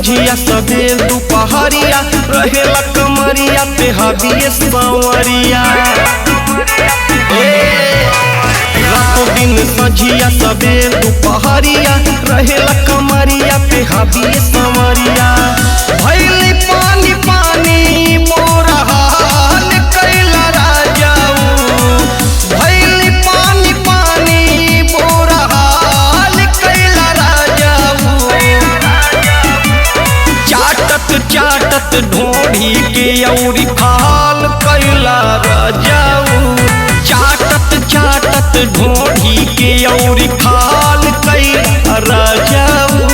संझिया सवेर दोपहरिया रहेला कमरिया पे हदिए सांवरिया। रातों दिन संझिया सवेर दोपहरिया रहेला कमरिया पे हदिए सांवरिया। भइली पानी पानी मोरा हाल कैला राजाऊ, भइली पानी पानी मोरा हाल कैला राजाऊ। चाटत चाटत ढोढ़ी के औरी खाल कैला राजाऊ, चाटत चाटत ढोढ़ी के औरी खाल कैला राजाऊ।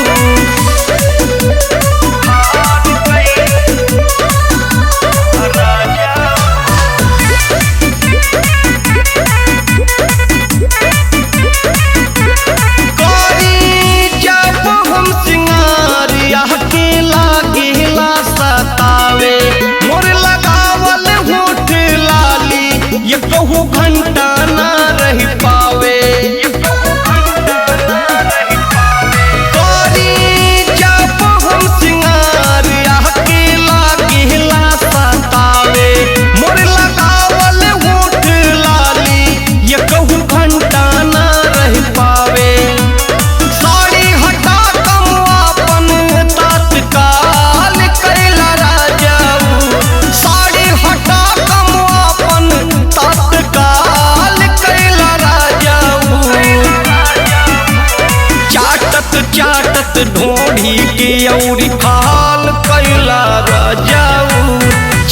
ये कहूँ घंटा ना रह पावे, तोरी जब हम सिंगार आके लागेला सतावे। मोर लगावल होठ लाली ये कहूँ घंटा ना रह पावे। साड़ी हटा कम अपन तत्काल कैला राजाऊ, साड़ी हटा कम अपन तत्काल कैला राजाऊ। चाटत चाटत ढोढ़ी के औरी खाल कैला राजाऊ,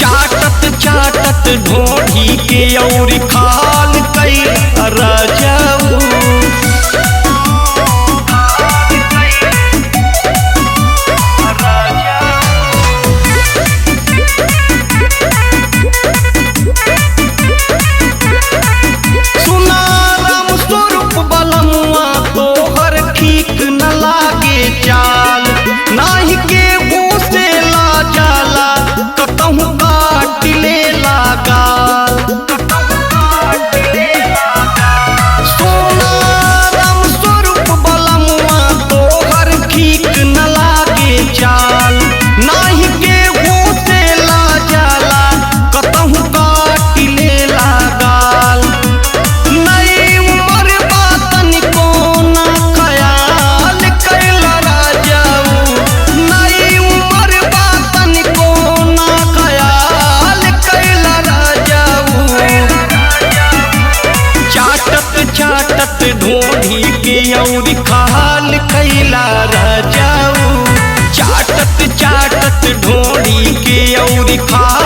चाटत चाटत ढोढ़ी के औरी खाल कैला राजाऊ। चाल नाही के भूसे ला जाला कतहु काट ले लगाल। सोना राम स्वरूप बलमुआ तोहर ठीक न लागे चाल, नाही के भूसे ला जाला कतहु काट ले लगाल। नई उम्र बातन को ना खयाल कैला राजाऊ, नई उम्र बातन को ना खयाल कैला राजाऊ। चाटत चाटत ढोढ़ी के औरी खाल कैला राजाऊ, चाटत चाटत ढोढ़ी के औरी खाल